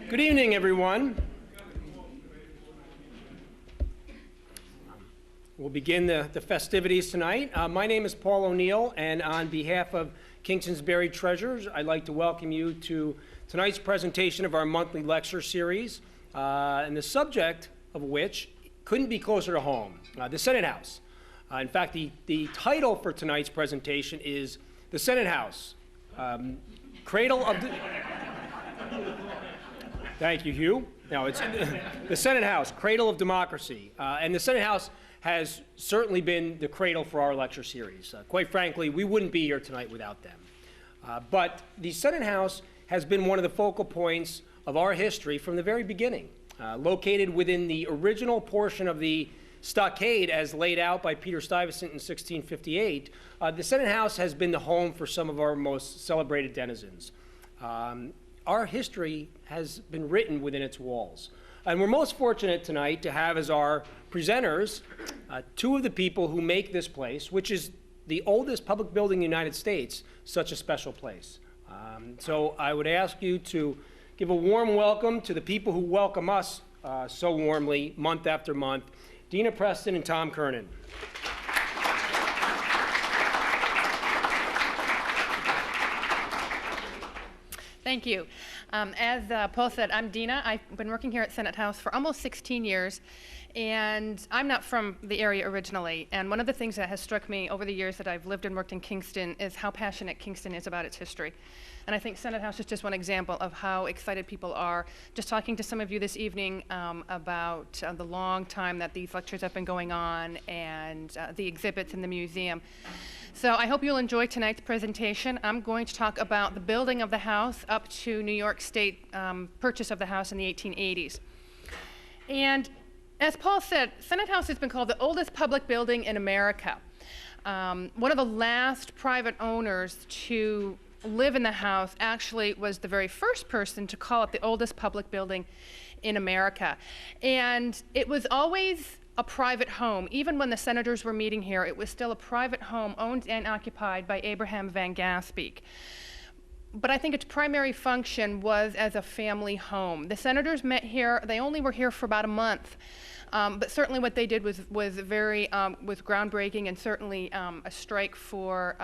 Good evening, everyone. We'll begin the festivities tonight. My name is Paul O'Neill, and on behalf of Kingston's Buried Treasures, I'd like to welcome you to tonight's presentation of our monthly lecture series, and the subject of which couldn't be closer to home, the Senate House. In fact, the title for tonight's presentation is The Senate House, Cradle of the... Thank you, Hugh. No, it's the Senate House, Cradle of Democracy. And the Senate House has certainly been the cradle for our lecture series. Quite frankly, we wouldn't be here tonight without them. But the Senate House has been one of the focal points of our history from the very beginning. Located within the original portion of the stockade as laid out by Peter Stuyvesant in 1658, the Senate House has been the home for some of our most celebrated denizens. Our history has been written within its walls. And we're most fortunate tonight to have as our presenters two of the people who make this place, which is the oldest public building in the United States, such a special place. So I would ask you to give a warm welcome to the people who welcome us so warmly month after month, Deanna, Preston, and Tom Kernan. Thank you. As Paul said, I'm Deanna. I've been working here at Senate House for almost 16 years, and I'm not from the area originally. And one of the things that has struck me over the years that I've lived and worked in Kingston is how passionate Kingston is about its history. And I think Senate House is just one example of how excited people are. Just talking to some of you this evening about the long time that these lectures have been going on and the exhibits in the museum. So I hope you'll enjoy tonight's presentation. I'm going to talk about the building of the house up to New York State purchase of the house in the 1880s. And as Paul said, Senate House has been called the oldest public building in America. One of the last private owners to live in the house actually was the very first person to call it the oldest public building in America. And it was always a private home. Even when the senators were meeting here, it was still a private home owned and occupied by Abraham Van Gaspeek. But I think its primary function was as a family home. The senators met here. They only were here for about a month. But certainly what they did was very was groundbreaking and certainly a strike for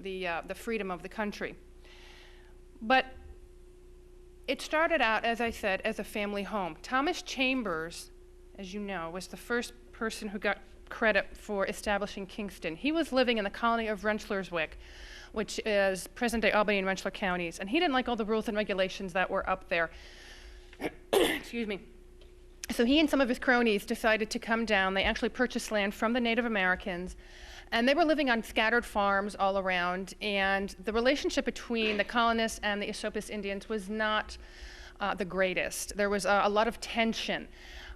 the freedom of the country. But it started out, as I said, as a family home. Thomas Chambers, as you know, was the first person who got credit for establishing Kingston. He was living in the colony of Rensselaerswyck, which is present-day Albany and Rensselaer counties, and he didn't like all the rules and regulations that were up there. Excuse me. So he and some of his cronies decided to come down. They actually purchased land from the Native Americans, and they were living on scattered farms all around, and the relationship between the colonists and the Esopus Indians was not the greatest. There was a lot of tension.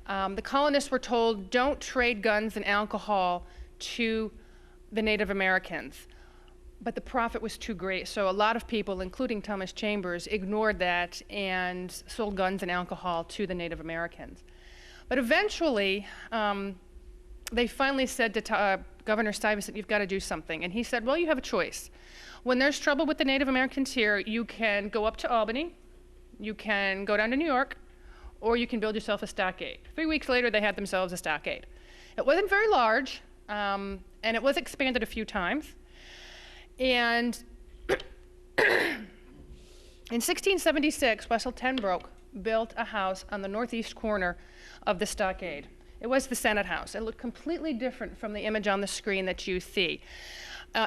The colonists were told, don't trade guns and alcohol to the Native Americans. But the profit was too great, so a lot of people, including Thomas Chambers, ignored that and sold guns and alcohol to the Native Americans. But eventually, they finally said to Governor Stuyvesant, you've got to do something. And he said, well, you have a choice. When there's trouble with the Native Americans here, you can go up to Albany, you can go down to New York, or you can build yourself a stockade. 3 weeks later, they had themselves a stockade. It wasn't very large, and it was expanded a few times. And in 1676, Wessel Ten Broek built a house on the northeast corner of the stockade. It was the Senate House. It looked completely different from the image on the screen that you see.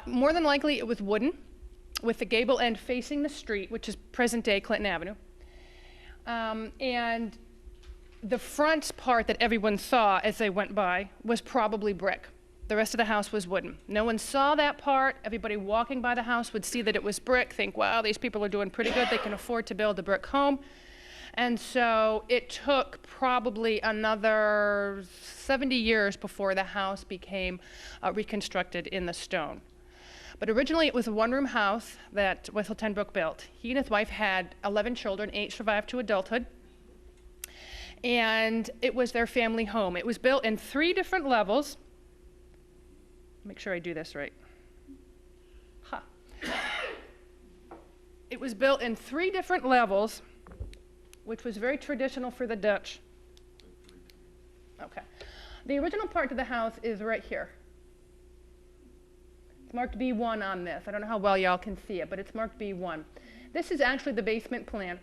More than likely, it was wooden, with the gable end facing the street, which is present-day Clinton Avenue. And the front part that everyone saw as they went by was probably brick. The rest of the house was wooden. No one saw that part. Everybody walking by the house would see that it was brick, think, wow, these people are doing pretty good. They can afford to build a brick home. And so it took probably another 70 years before the house became reconstructed in the stone. But originally it was a one-room house that Wessel Ten Broek built. He and his wife had 11 children, 8 survived to adulthood. And it was their family home. It was built in 3 different levels. Make sure I do this right. It was built in 3 different levels which was very traditional for the Dutch. Okay. The original part of the house is right here. It's marked B1 on this. I don't know how well y'all can see it, but it's marked B1. This is actually the basement plan.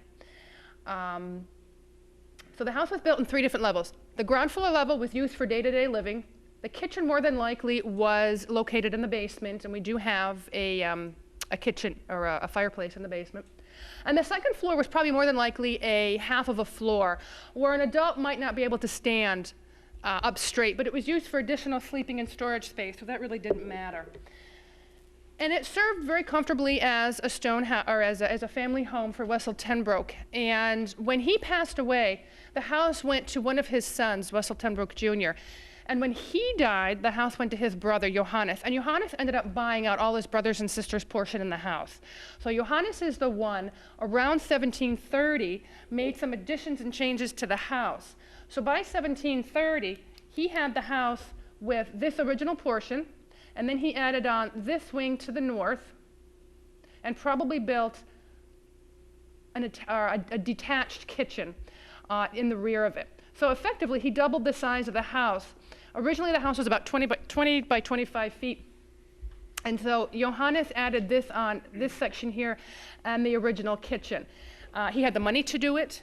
So the house was built in 3 different levels. The ground floor level was used for day-to-day living. The kitchen more than likely was located in the basement, and we do have a kitchen or a fireplace in the basement. And the second floor was probably more than likely a half of a floor where an adult might not be able to stand up straight, but it was used for additional sleeping and storage space, so that really didn't matter. And it served very comfortably as a stone house, or as a family home for Wessel ten Broek. And when he passed away, the house went to one of his sons, Wessel ten Broek Jr. And when he died, the house went to his brother, Johannes. And Johannes ended up buying out all his brothers and sisters' portion in the house. So Johannes is the one, around 1730, made some additions and changes to the house. So by 1730, he had the house with this original portion, and then he added on this wing to the north, and probably built a detached kitchen in the rear of it. So effectively, he doubled the size of the house. Originally, the house was about 20 by 25 feet. And so Johannes added this on this section here and the original kitchen. He had the money to do it.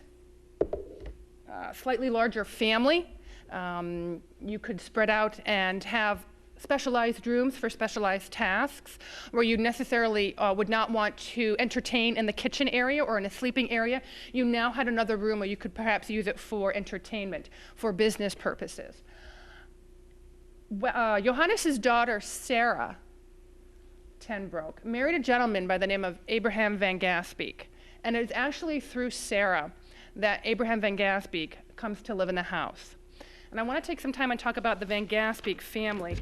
Slightly larger family. You could spread out and have specialized rooms for specialized tasks where you necessarily would not want to entertain in the kitchen area or in a sleeping area. You now had another room where you could perhaps use it for entertainment, for business purposes. Johannes's daughter, Sarah ten Broek, married a gentleman by the name of Abraham van Gasbeek. And it is actually through Sarah that Abraham van Gasbeek comes to live in the house. And I want to take some time and talk about the Van Gasbeek family,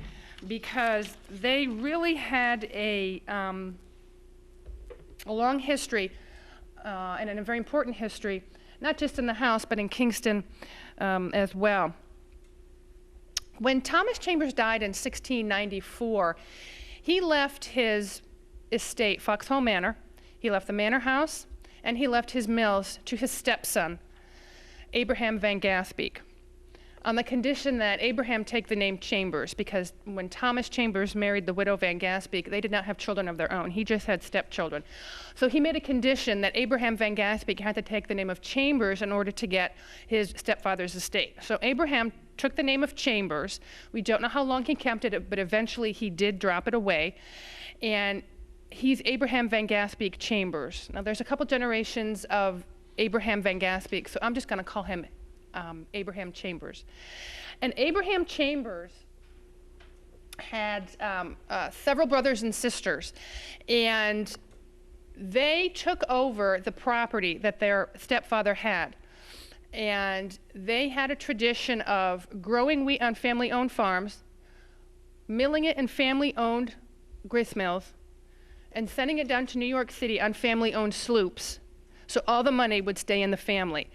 because they really had a long history and a very important history, not just in the house, but in Kingston as well. When Thomas Chambers died in 1694, he left his estate, Foxhall Manor, he left the manor house, and he left his mills to his stepson, Abraham van Gasbeek, on the condition that Abraham take the name Chambers, because when Thomas Chambers married the widow Van Gasbeek, they did not have children of their own. He just had stepchildren. So he made a condition that Abraham van Gasbeek had to take the name of Chambers in order to get his stepfather's estate. So Abraham took the name of Chambers. We don't know how long he kept it, but eventually he did drop it away. And he's Abraham van Gasbeek Chambers. Now there's a couple generations of Abraham van Gasbeek, so I'm just going to call him Abraham Chambers. And Abraham Chambers had several brothers and sisters, and they took over the property that their stepfather had. And they had a tradition of growing wheat on family-owned farms, milling it in family-owned grist mills, and sending it down to New York City on family-owned sloops, so all the money would stay in the family.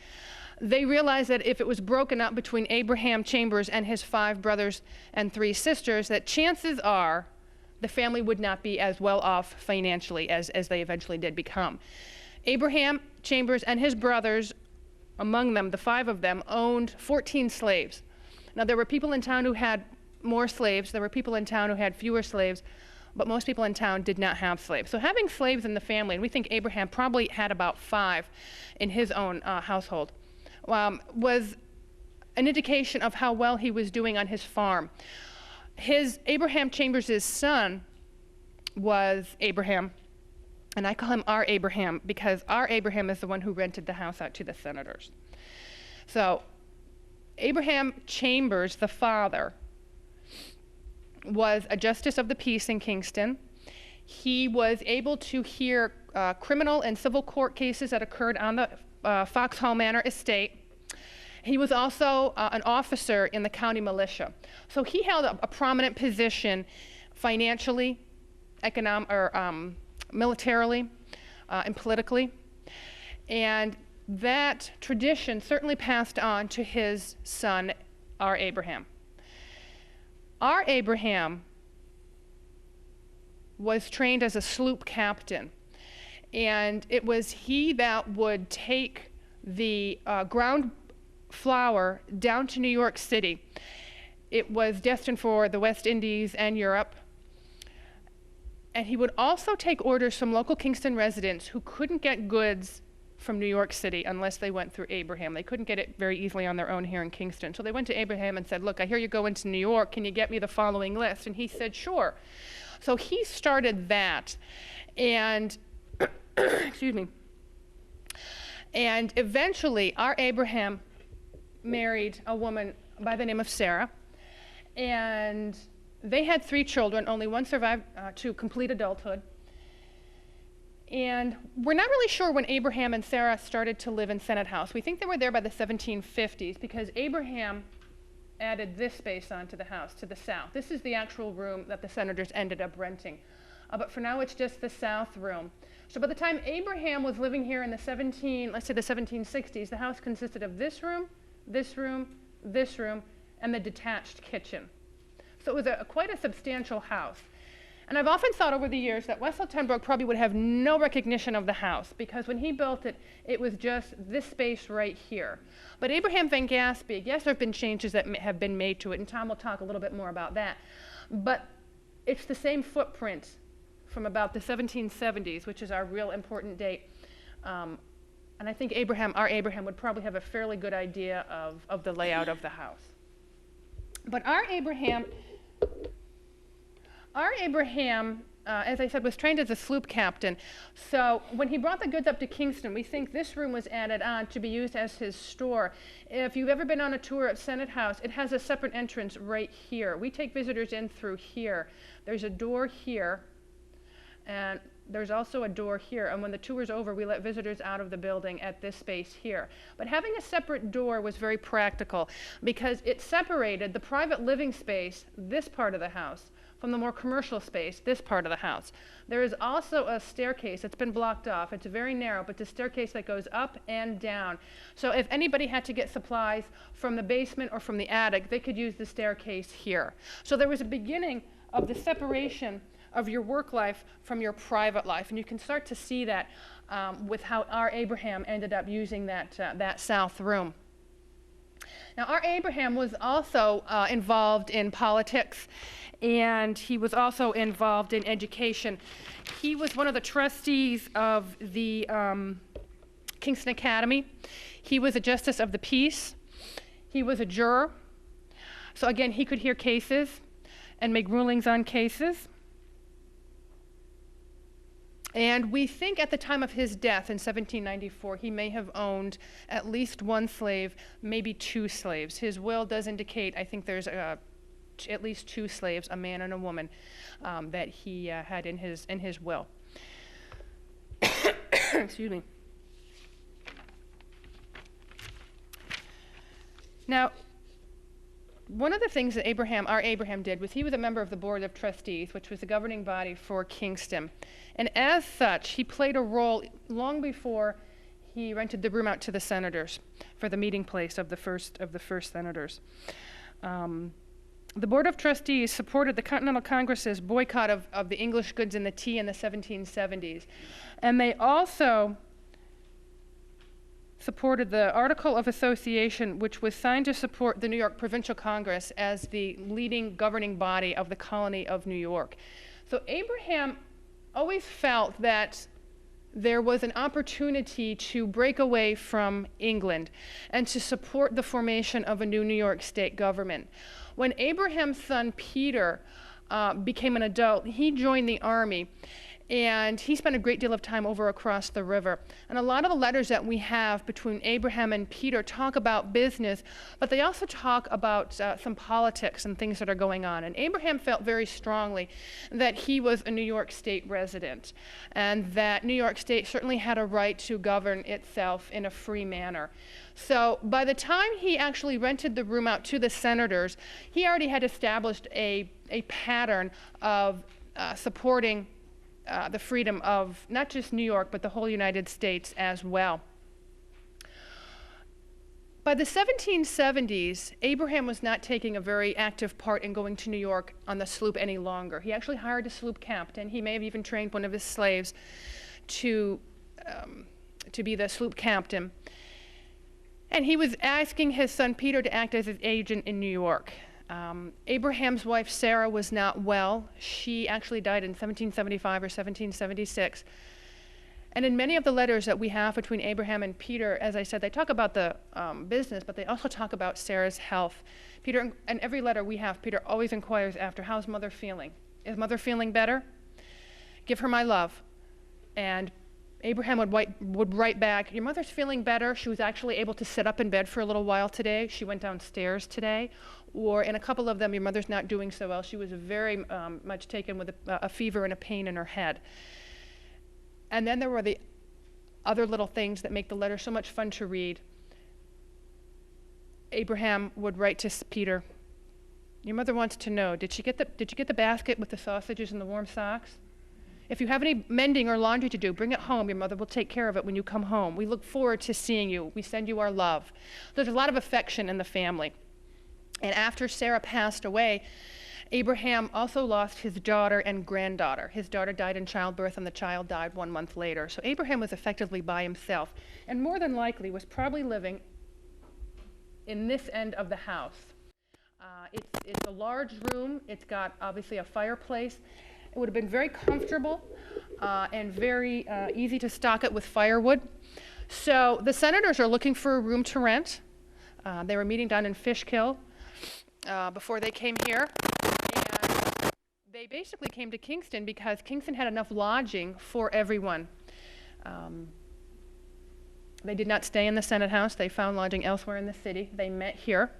They realized that if it was broken up between Abraham Chambers and his 5 brothers and 3 sisters, that chances are the family would not be as well off financially as they eventually did become. Abraham Chambers and his brothers, among them, the 5 of them, owned 14 slaves. Now, there were people in town who had more slaves. There were people in town who had fewer slaves, but most people in town did not have slaves. So having slaves in the family, and we think Abraham probably had about 5 in his own household, was an indication of how well he was doing on his farm. Abraham Chambers' son was Abraham, and I call him our Abraham because our Abraham is the one who rented the house out to the senators. So Abraham Chambers, the father, was a justice of the peace in Kingston. He was able to hear criminal and civil court cases that occurred on the Foxhall Manor estate. He was also an officer in the county militia. So he held a prominent position financially, militarily, and politically. And that tradition certainly passed on to his son, our Abraham. Our Abraham was trained as a sloop captain. And it was he that would take the ground flour down to New York City. It was destined for the West Indies and Europe. And he would also take orders from local Kingston residents who couldn't get goods from New York City unless they went through Abraham. They couldn't get it very easily on their own here in Kingston. So they went to Abraham and said, look, I hear you're going to New York. Can you get me the following list? And he said, sure. So he started that. And, excuse me. And eventually, our Abraham married a woman by the name of Sarah. And they had 3 children. Only one survived to complete adulthood. And we're not really sure when Abraham and Sarah started to live in Senate House. We think they were there by the 1750s because Abraham added this space onto the house to the south. This is the actual room that the senators ended up renting. But for now, it's just the south room. So by the time Abraham was living here in the 1760s, the house consisted of this room, this room, this room, and the detached kitchen. So it was quite a substantial house. And I've often thought over the years that Wessel ten Broeck probably would have no recognition of the house because when he built it, it was just this space right here. But Abraham Van Gaspee, yes, there have been changes that have been made to it, and Tom will talk a little bit more about that. But it's the same footprint from about the 1770s, which is our real important date. And I think our Abraham would probably have a fairly good idea of the layout of the house. But our Abraham, as I said, was trained as a sloop captain. So when he brought the goods up to Kingston, we think this room was added on to be used as his store. If you've ever been on a tour at Senate House, it has a separate entrance right here. We take visitors in through here. There's a door here, and there's also a door here. And when the tour's over, we let visitors out of the building at this space here. But having a separate door was very practical because it separated the private living space, this part of the house, from the more commercial space, this part of the house. There is also a staircase that's been blocked off. It's very narrow, but it's a staircase that goes up and down. So if anybody had to get supplies from the basement or from the attic, they could use the staircase here. So there was a beginning of the separation of your work life from your private life. And you can start to see that with how our Abraham ended up using that south room. Now, our Abraham was also involved in politics, and he was also involved in education. He was one of the trustees of the Kingston Academy. He was a justice of the peace. He was a juror. So again, he could hear cases and make rulings on cases. And we think at the time of his death in 1794, he may have owned at least 1 slave, maybe 2 slaves. His will does indicate, I think there's at least 2 slaves, a man and a woman, that he had in his will. Excuse me. Now, one of the things that our Abraham did was he was a member of the Board of Trustees, which was the governing body for Kingston. And as such, he played a role long before he rented the room out to the senators for the meeting place of the first senators. The Board of Trustees supported the Continental Congress's boycott of the English goods and the tea in the 1770s. And they also supported the Article of Association, which was signed to support the New York Provincial Congress as the leading governing body of the colony of New York. So Abraham always felt that there was an opportunity to break away from England and to support the formation of a new New York State government. When Abraham's son Peter became an adult, he joined the army. And he spent a great deal of time over across the river. And a lot of the letters that we have between Abraham and Peter talk about business, but they also talk about some politics and things that are going on. And Abraham felt very strongly that he was a New York State resident, and that New York State certainly had a right to govern itself in a free manner. So by the time he actually rented the room out to the senators, he already had established a pattern of supporting the freedom of not just New York, but the whole United States as well. By the 1770s, Abraham was not taking a very active part in going to New York on the sloop any longer. He actually hired a sloop captain. He may have even trained one of his slaves to be the sloop captain. And he was asking his son Peter to act as his agent in New York. Abraham's wife Sarah was not well. She actually died in 1775 or 1776. And in many of the letters that we have between Abraham and Peter, as I said, they talk about the business, but they also talk about Sarah's health. Peter, in every letter we have, Peter always inquires after, how's mother feeling? Is mother feeling better? Give her my love. And Abraham would write back, your mother's feeling better. She was actually able to sit up in bed for a little while today. She went downstairs today. Or in a couple of them, your mother's not doing so well. She was very much taken with a fever and a pain in her head. And then there were the other little things that make the letter so much fun to read. Abraham would write to Peter, your mother wants to know, did you get the basket with the sausages and the warm socks? If you have any mending or laundry to do, bring it home. Your mother will take care of it when you come home. We look forward to seeing you. We send you our love. There's a lot of affection in the family. And after Sarah passed away, Abraham also lost his daughter and granddaughter. His daughter died in childbirth, and the child died 1 month later. So Abraham was effectively by himself, and more than likely was probably living in this end of the house. It's a large room. It's got, obviously, a fireplace. It would have been very comfortable and very easy to stock it with firewood. So the senators are looking for a room to rent. They were meeting down in Fishkill before they came here. And they basically came to Kingston because Kingston had enough lodging for everyone. They did not stay in the Senate House. They found lodging elsewhere in the city. They met here.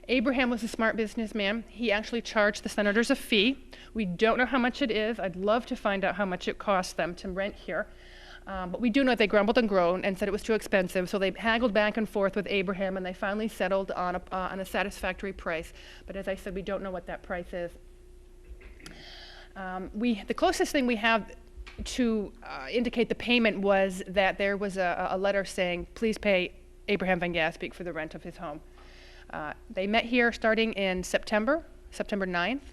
Abraham was a smart businessman. He actually charged the senators a fee. We don't know how much it is. I'd love to find out how much it cost them to rent here. But we do know they grumbled and groaned and said it was too expensive, so they haggled back and forth with Abraham, and they finally settled on a satisfactory price. But as I said, we don't know what that price is. The closest thing we have to indicate the payment was that there was a letter saying, please pay Abraham Van Gaspik for the rent of his home. They met here starting in September 9th,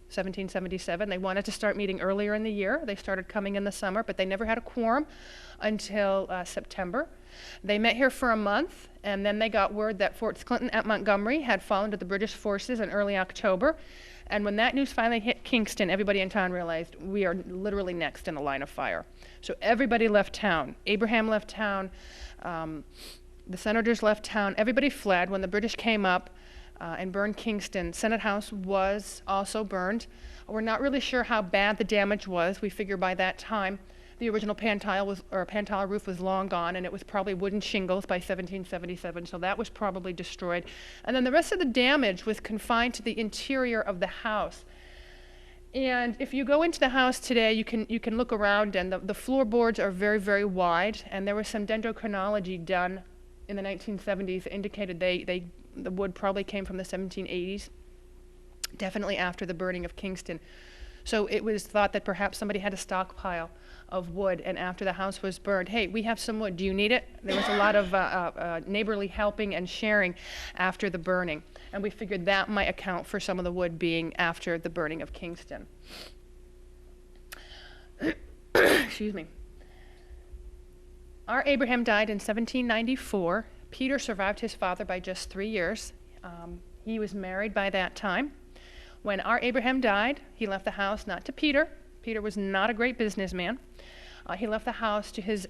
1777. They wanted to start meeting earlier in the year. They started coming in the summer, but they never had a quorum until September. They met here for a month, and then they got word that Fort Clinton at Montgomery had fallen to the British forces in early October. And when that news finally hit Kingston, everybody in town realized we are literally next in the line of fire. So everybody left town. Abraham left town. The senators left town. Everybody fled. When the British came up and burned Kingston, Senate House was also burned. We're not really sure how bad the damage was. We figure by that time the original pan-tile roof was long gone, and it was probably wooden shingles by 1777, so that was probably destroyed. And then the rest of the damage was confined to the interior of the house. And if you go into the house today, you can look around, and the floorboards are very, very wide, and there was some dendrochronology done in the 1970s that indicated the wood probably came from the 1780s, definitely after the burning of Kingston. So it was thought that perhaps somebody had a stockpile of wood, and after the house was burned, hey, we have some wood, do you need it? There was a lot of neighborly helping and sharing after the burning, and we figured that might account for some of the wood being after the burning of Kingston. Excuse me. Our Abraham died in 1794. Peter survived his father by just 3 years. He was married by that time. When our Abraham died, he left the house not to Peter. Peter was not a great businessman. He left the house to his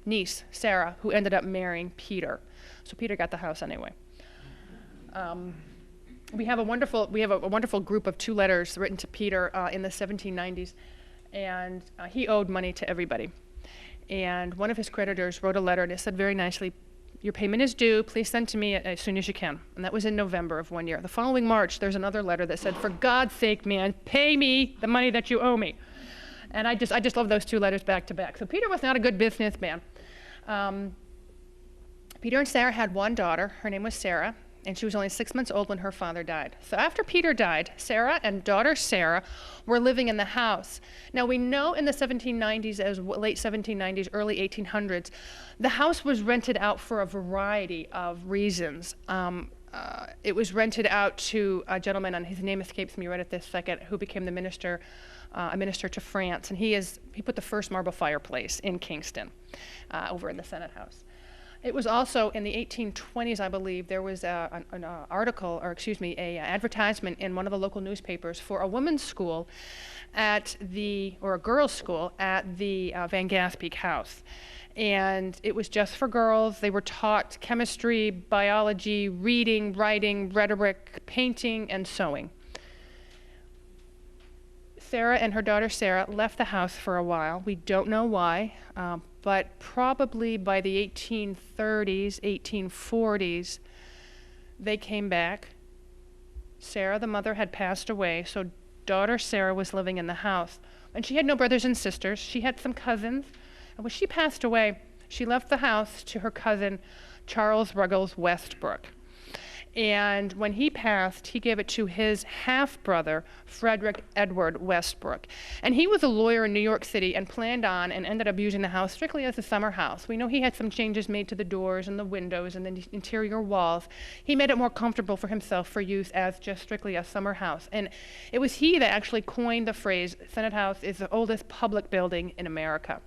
niece, Sarah, who ended up marrying Peter. So Peter got the house anyway. We have a wonderful group of 2 letters written to Peter in the 1790s, and he owed money to everybody. And one of his creditors wrote a letter, and it said very nicely, your payment is due, please send to me as soon as you can. And that was in November of one year. The following March, there's another letter that said, for God's sake, man, pay me the money that you owe me. And I just love those 2 letters back to back. So Peter was not a good businessman. Peter and Sarah had one daughter. Her name was Sarah, and she was only 6 months old when her father died. So after Peter died, Sarah and daughter Sarah were living in the house. Now we know in the 1790s, as late 1790s, early 1800s, the house was rented out for a variety of reasons. It was rented out to a gentleman, and his name escapes me right at this second, who became the minister, a minister to France, and he put the first marble fireplace in Kingston, over in the Senate House. It was also in the 1820s, I believe, there was an article, or excuse me, a advertisement in one of the local newspapers for a women's school or a girls' school at the Van Gaspeak House. And it was just for girls. They were taught chemistry, biology, reading, writing, rhetoric, painting, and sewing. Sarah and her daughter Sarah left the house for a while. We don't know why, but probably by the 1830s, 1840s, they came back. Sarah, the mother, had passed away, so daughter Sarah was living in the house. And she had no brothers and sisters. She had some cousins. And when she passed away, she left the house to her cousin, Charles Ruggles Westbrook. And when he passed, he gave it to his half-brother, Frederick Edward Westbrook. And he was a lawyer in New York City and planned on and ended up using the house strictly as a summer house. We know he had some changes made to the doors and the windows and the interior walls. He made it more comfortable for himself for use as just strictly a summer house. And it was he that actually coined the phrase, Senate House is the oldest public building in America.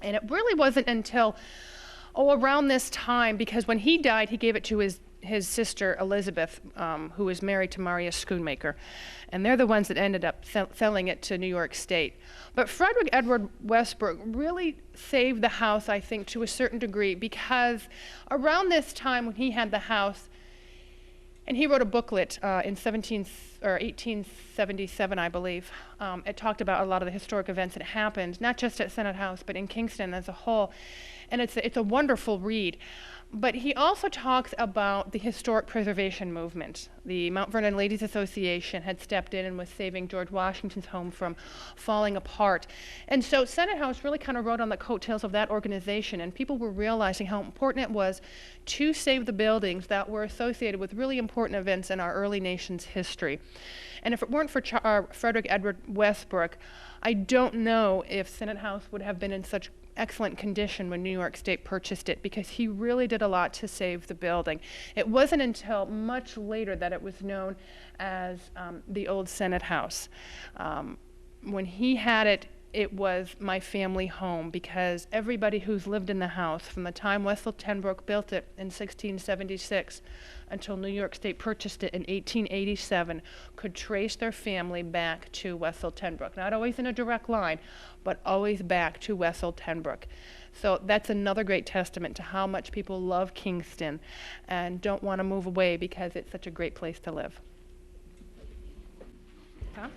And it really wasn't until, around this time, because when he died, he gave it to his sister Elizabeth, who was married to Marius Schoonmaker, and they're the ones that ended up selling it to New York State. But Frederick Edward Westbrook really saved the house, I think, to a certain degree, because around this time when he had the house, and he wrote a booklet in 1877, I believe. It talked about a lot of the historic events that happened, not just at Senate House, but in Kingston as a whole. And it's a wonderful read. But he also talks about the historic preservation movement. The Mount Vernon Ladies Association had stepped in and was saving George Washington's home from falling apart. And so Senate House really kind of rode on the coattails of that organization, and people were realizing how important it was to save the buildings that were associated with really important events in our early nation's history. And if it weren't for Frederick Edward Westbrook, I don't know if Senate House would have been in such excellent condition when New York State purchased it, because he really did a lot to save the building. It wasn't until much later that it was known as the Old Senate House. When he had it, it was my family home, because everybody who's lived in the house from the time Wessel Ten Broeck built it in 1676 until New York State purchased it in 1887 could trace their family back to Wessel Ten Broeck. Not always in a direct line, but always back to Wessel Ten Broeck. So that's another great testament to how much people love Kingston and don't want to move away because it's such a great place to live. Tom?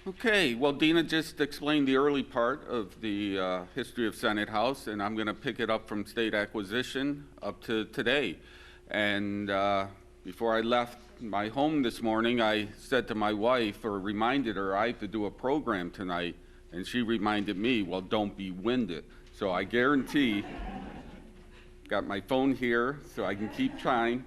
Okay, well, Deanna just explained the early part of the history of Senate House, and I'm going to pick it up from state acquisition up to today. And before I left my home this morning, I said to my wife, or reminded her, I have to do a program tonight, and she reminded me, well, don't be winded. So I guarantee, got my phone here so I can keep trying.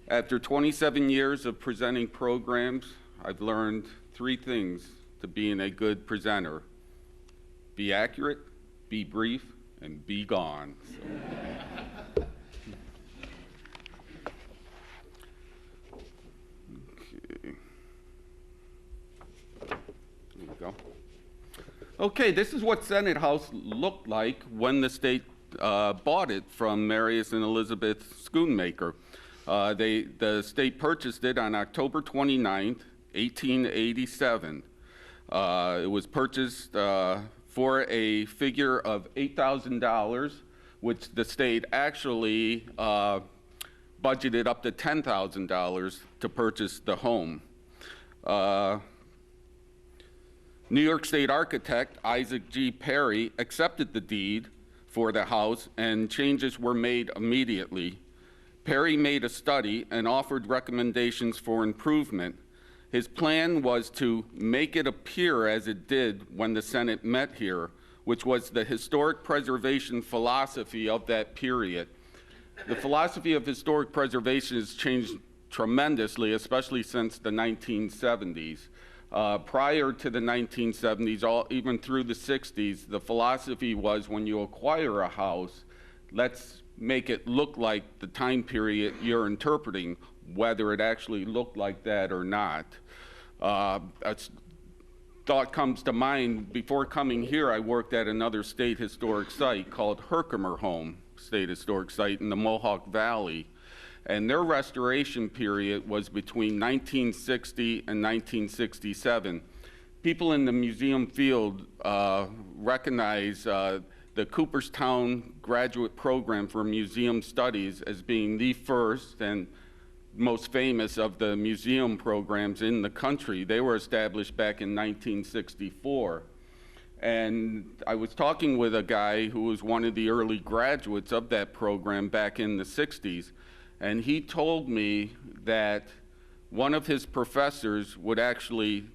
After 27 years of presenting programs, I've learned 3 things to being a good presenter: be accurate, be brief, and be gone. So. Okay. There you go. Okay, this is what Senate House looked like when the state bought it from Marius and Elizabeth Schoonmaker. The state purchased it on October 29th, 1887. It was purchased for a figure of $8,000, which the state actually budgeted up to $10,000 to purchase the home. New York State architect Isaac G. Perry accepted the deed for the house, and changes were made immediately. Perry made a study and offered recommendations for improvement. His plan was to make it appear as it did when the Senate met here, which was the historic preservation philosophy of that period. The philosophy of historic preservation has changed tremendously, especially since the 1970s. Prior to the 1970s, even through the 60s, the philosophy was when you acquire a house, let's make it look like the time period you're interpreting, whether it actually looked like that or not. A thought comes to mind, before coming here, I worked at another state historic site called Herkimer Home State Historic Site in the Mohawk Valley. And their restoration period was between 1960 and 1967. People in the museum field recognize the Cooperstown graduate program for museum studies as being the first and most famous of the museum programs in the country. They were established back in 1964. And I was talking with a guy who was one of the early graduates of that program back in the 60s, and he told me that one of his professors would actually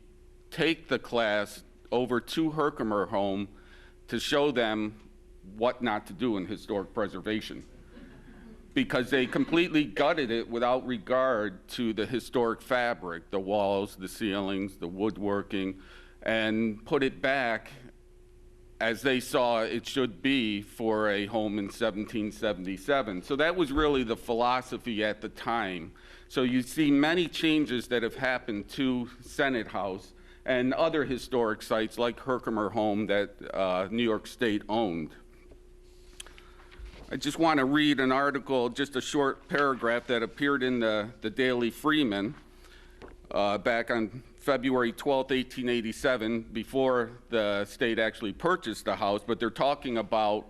take the class over to Herkimer Home to show them what not to do in historic preservation, because they completely gutted it without regard to the historic fabric, the walls, the ceilings, the woodworking, and put it back as they saw it should be for a home in 1777. So that was really the philosophy at the time. So you see many changes that have happened to Senate House and other historic sites like Herkimer Home that New York State owned. I just want to read an article, just a short paragraph that appeared in the Daily Freeman back on February 12th, 1887, before the state actually purchased the house, but they're talking about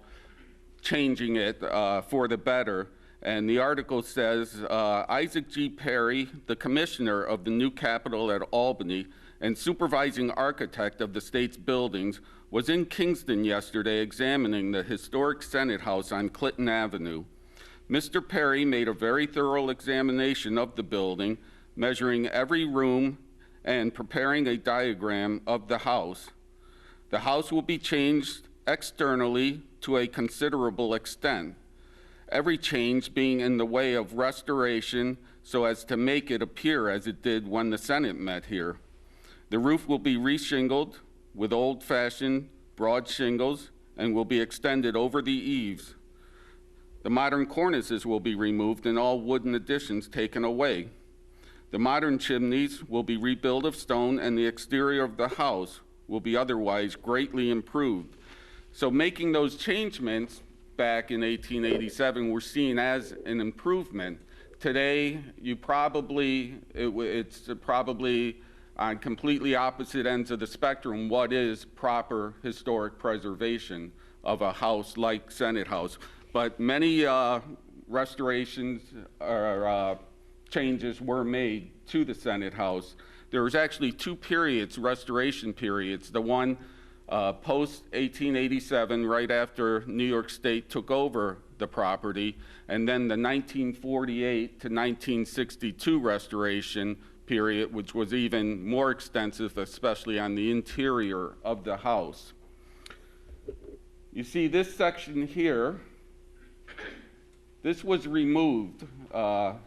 changing it for the better. And the article says, Isaac G. Perry, the commissioner of the new Capitol at Albany and supervising architect of the state's buildings, was in Kingston yesterday examining the historic Senate House on Clinton Avenue. Mr. Perry made a very thorough examination of the building, measuring every room and preparing a diagram of the house. The house will be changed externally to a considerable extent, every change being in the way of restoration so as to make it appear as it did when the Senate met here. The roof will be reshingled with old-fashioned broad shingles and will be extended over the eaves. The modern cornices will be removed and all wooden additions taken away. The modern chimneys will be rebuilt of stone and the exterior of the house will be otherwise greatly improved. So making those changements back in 1887 were seen as an improvement. Today, it's probably on completely opposite ends of the spectrum what is proper historic preservation of a house like Senate House. But many restorations or changes were made to the Senate House. There was actually two periods, restoration periods. The one post 1887, right after New York State took over the property, and then the 1948 to 1962 restoration period, which was even more extensive, especially on the interior of the house. You see this section here, this was removed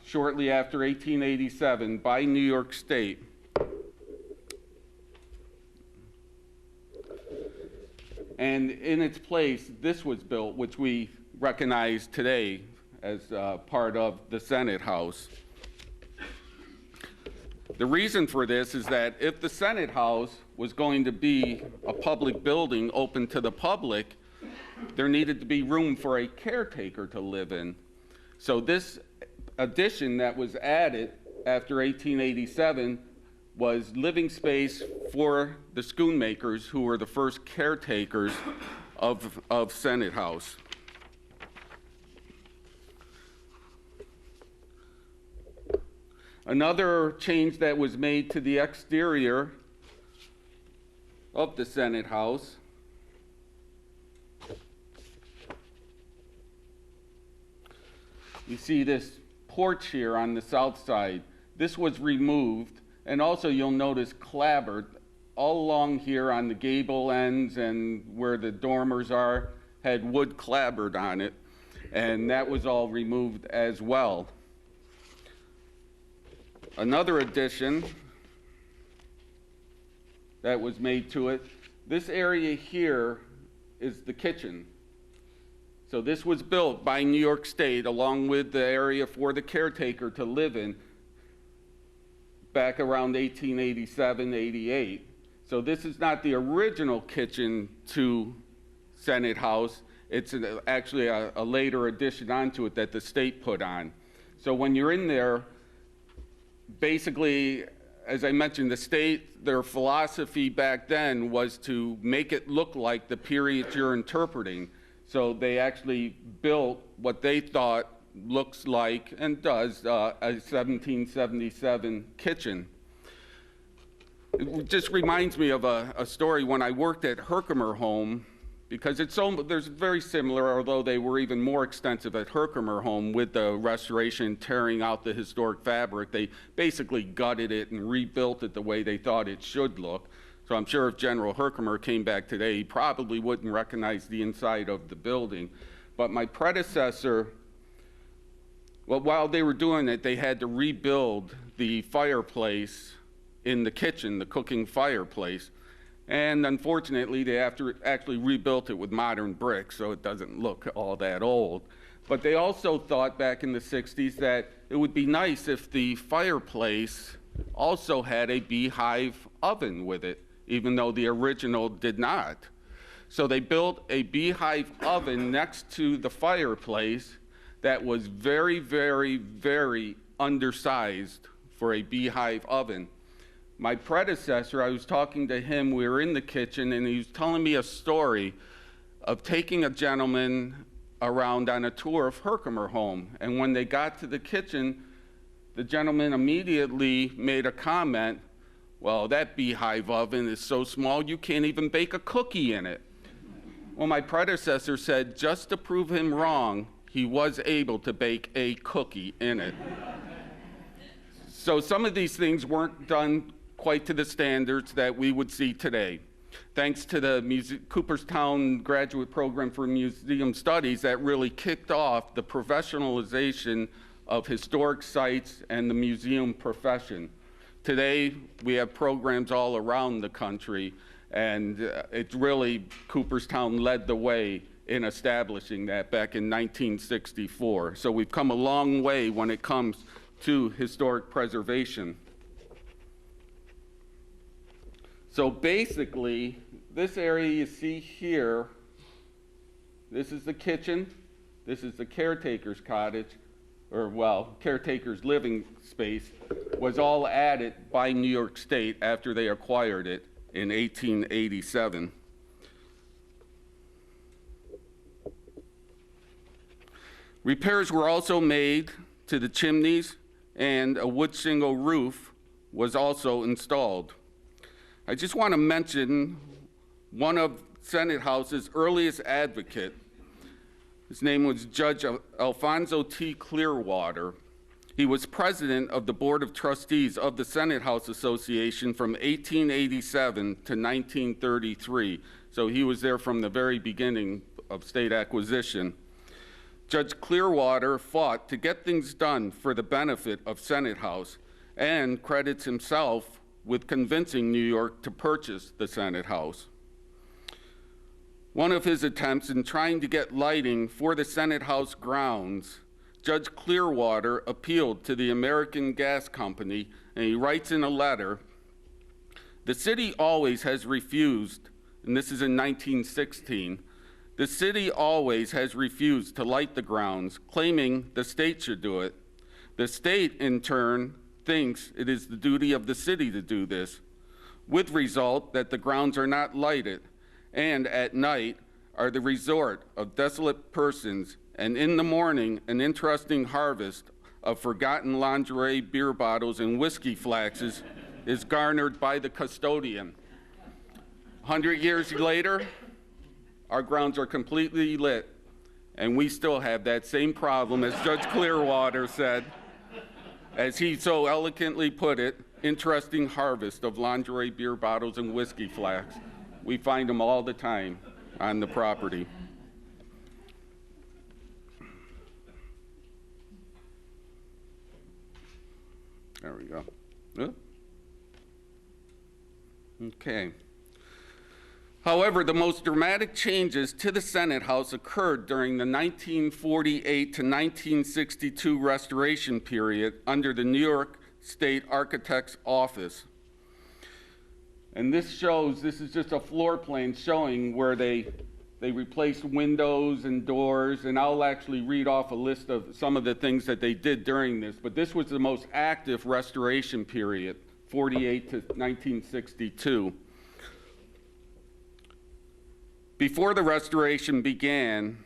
shortly after 1887 by New York State. And in its place, this was built, which we recognize today as part of the Senate House. The reason for this is that if the Senate House was going to be a public building open to the public, there needed to be room for a caretaker to live in. So this addition that was added after 1887 was living space for the schoonmakers, who were the first caretakers of Senate House. Another change that was made to the exterior of the Senate House you see this porch here on the south side. This was removed, and also you'll notice clapboard all along here on the gable ends and where the dormers are had wood clapboard on it, and that was all removed as well. Another addition that was made to it, this area here is the kitchen. So this was built by New York State along with the area for the caretaker to live in. back around 1887, 88. So this is not the original kitchen to Senate House. It's actually a later addition onto it that the state put on. So when you're in there, basically, as I mentioned, the state, their philosophy back then was to make it look like the period you're interpreting. So they actually built what they thought looks like and does a 1777 kitchen. It just reminds me of a story when I worked at Herkimer Home, because there's very similar, although they were even more extensive at Herkimer Home with the restoration, tearing out the historic fabric. They basically gutted it and rebuilt it the way they thought it should look. So I'm sure if General Herkimer came back today, he probably wouldn't recognize the inside of the building. But my predecessor, well, while they were doing it, they had to rebuild the fireplace in the kitchen, the cooking fireplace. And unfortunately, they actually rebuilt it with modern bricks, so it doesn't look all that old. But they also thought back in the 60s that it would be nice if the fireplace also had a beehive oven with it, even though the original did not. So they built a beehive oven next to the fireplace that was very, very, very undersized for a beehive oven. My predecessor, I was talking to him, we were in the kitchen, and he was telling me a story of taking a gentleman around on a tour of Herkimer Home. And when they got to the kitchen, the gentleman immediately made a comment, well, that beehive oven is so small you can't even bake a cookie in it. Well, my predecessor said, just to prove him wrong, he was able to bake a cookie in it. So some of these things weren't done quite to the standards that we would see today. Thanks to the Cooperstown Graduate Program for Museum Studies that really kicked off the professionalization of historic sites and the museum profession. Today, we have programs all around the country, and it's really, Cooperstown led the way in establishing that back in 1964. So we've come a long way when it comes to historic preservation. So basically, this area you see here, this is the kitchen, this is the caretaker's cottage, or well, caretaker's living space, was all added by New York State after they acquired it in 1887. Repairs were also made to the chimneys, and a wood shingle roof was also installed. I just want to mention one of Senate House's earliest advocate. His name was Judge Alfonso T. Clearwater. He was president of the Board of Trustees of the Senate House Association from 1887 to 1933. So he was there from the very beginning of state acquisition. Judge Clearwater fought to get things done for the benefit of Senate House and credits himself with convincing New York to purchase the Senate House. One of his attempts in trying to get lighting for the Senate House grounds, Judge Clearwater appealed to the American Gas Company, and he writes in a letter, the city always has refused, and this is in 1916, the city always has refused to light the grounds, claiming the state should do it. The state, in turn, thinks it is the duty of the city to do this, with result that the grounds are not lighted, and at night are the resort of desolate persons, and in the morning an interesting harvest of forgotten lingerie, beer bottles, and whiskey flaxes is garnered by the custodian. 100 years later, our grounds are completely lit, and we still have that same problem, as Judge Clearwater said, as he so eloquently put it, interesting harvest of lingerie, beer bottles, and whiskey flax. We find them all the time on the property. There we go. Okay. However, the most dramatic changes to the Senate House occurred during the 1948 to 1962 restoration period under the New York State Architect's office. And this is just a floor plan showing where they replaced windows and doors, and I'll actually read off a list of some of the things that they did during this, but this was the most active restoration period, 48 to 1962. Before the restoration began,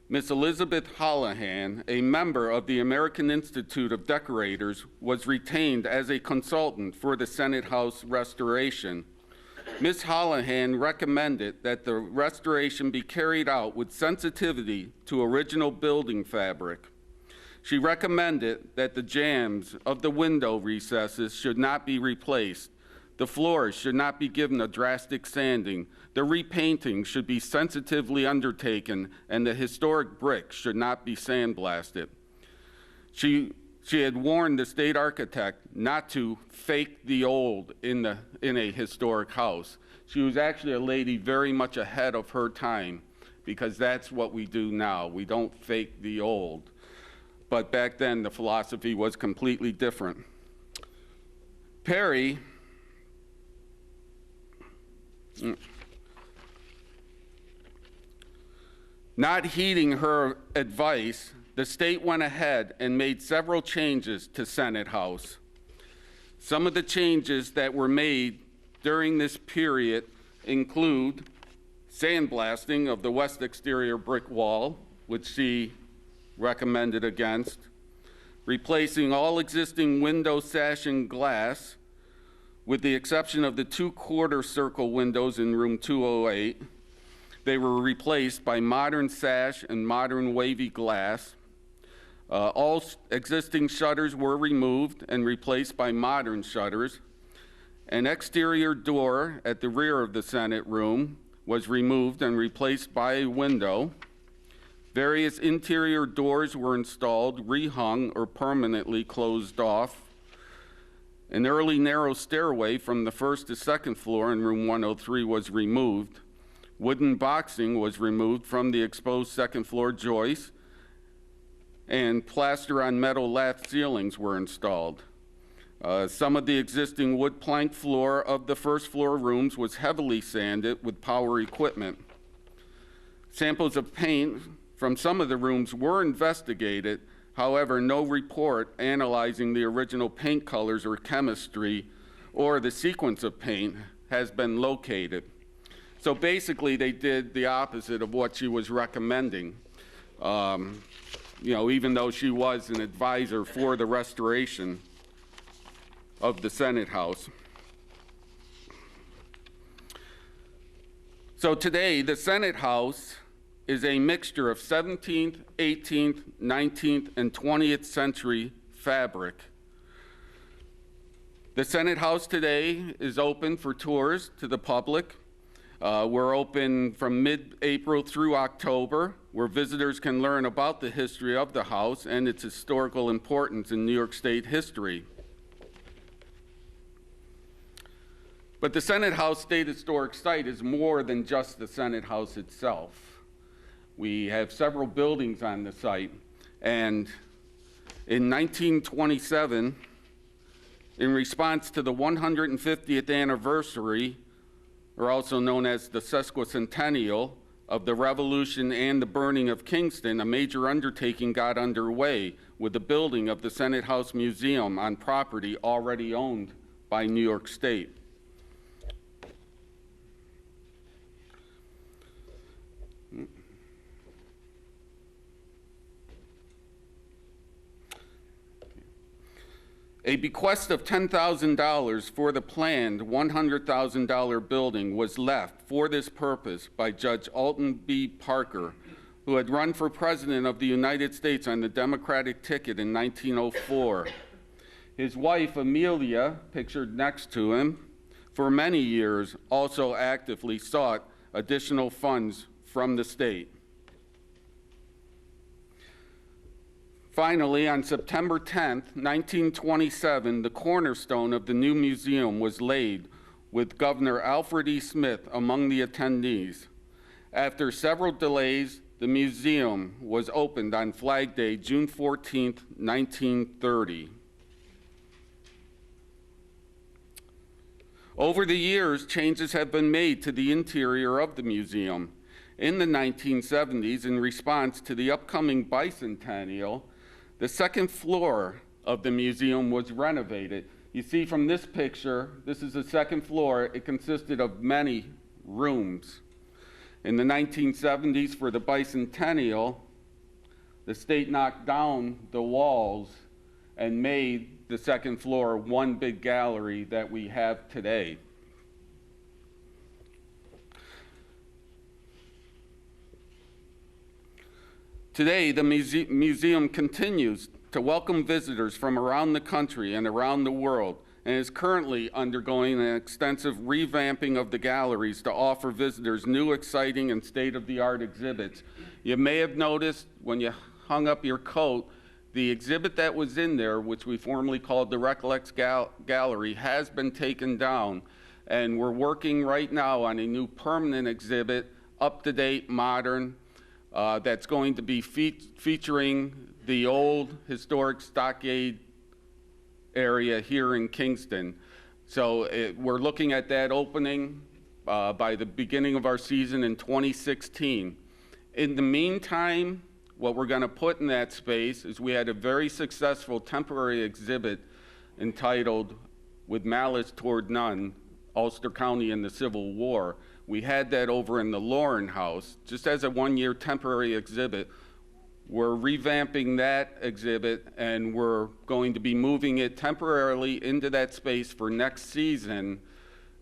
Miss Elizabeth Holohan, a member of the American Institute of Decorators, was retained as a consultant for the Senate House restoration. Ms. Holohan recommended that the restoration be carried out with sensitivity to original building fabric. She recommended that the jambs of the window recesses should not be replaced. The floors should not be given a drastic sanding. The repainting should be sensitively undertaken, and the historic bricks should not be sandblasted. She had warned the state architect not to fake the old in a historic house. She was actually a lady very much ahead of her time, because that's what we do now. We don't fake the old. But back then, the philosophy was completely different. Perry, not heeding her advice, the state went ahead and made several changes to Senate House. Some of the changes that were made during this period include sandblasting of the west exterior brick wall, which she recommended against, replacing all existing window sash and glass, with the exception of the 2/4 circle windows in room 208. They were replaced by modern sash and modern wavy glass. All existing shutters were removed and replaced by modern shutters. An exterior door at the rear of the Senate room was removed and replaced by a window. Various interior doors were installed, rehung, or permanently closed off. An early narrow stairway from the first to second floor in room 103 was removed. Wooden boxing was removed from the exposed second floor joists, and plaster on metal lath ceilings were installed. Some of the existing wood plank floor of the first floor rooms was heavily sanded with power equipment. Samples of paint from some of the rooms were investigated. However, no report analyzing the original paint colors or chemistry or the sequence of paint has been located. So basically, they did the opposite of what she was recommending. Even though she was an advisor for the restoration of the Senate House. So today, the Senate House is a mixture of 17th, 18th, 19th, and 20th century fabric. The Senate House today is open for tours to the public. We're open from mid-April through October, where visitors can learn about the history of the house and its historical importance in New York State history. But the Senate House State Historic Site is more than just the Senate House itself. We have several buildings on the site, and in 1927, in response to the 150th anniversary, or also known as the sesquicentennial, of the Revolution and the burning of Kingston, a major undertaking got underway with the building of the Senate House Museum on property already owned by New York State. A bequest of $10,000 for the planned $100,000 building was left for this purpose by Judge Alton B. Parker, who had run for President of the United States on the Democratic ticket in 1904. His wife, Amelia, pictured next to him, for many years also actively sought additional funds from the state. Finally, on September 10th, 1927, the cornerstone of the new museum was laid with Governor Alfred E. Smith among the attendees. After several delays, the museum was opened on Flag Day, June 14th, 1930. Over the years, changes have been made to the interior of the museum. In the 1970s, in response to the upcoming bicentennial, the second floor of the museum was renovated. You see from this picture, this is the second floor. It consisted of many rooms. In the 1970s, for the bicentennial, the state knocked down the walls and made the second floor one big gallery that we have today. Today, the museum continues to welcome visitors from around the country and around the world, and is currently undergoing an extensive revamping of the galleries to offer visitors new, exciting, and state-of-the-art exhibits. You may have noticed when you hung up your coat, the exhibit that was in there, which we formerly called the Recollects Gallery, has been taken down, and we're working right now on a new permanent exhibit, up-to-date, modern, that's going to be featuring the old historic stockade area here in Kingston. So we're looking at that opening by the beginning of our season in 2016. In the meantime, what we're going to put in that space is we had a very successful temporary exhibit entitled With Malice Toward None, Ulster County in the Civil War. We had that over in the Lauren House, just as a one-year temporary exhibit. We're revamping that exhibit, and we're going to be moving it temporarily into that space for next season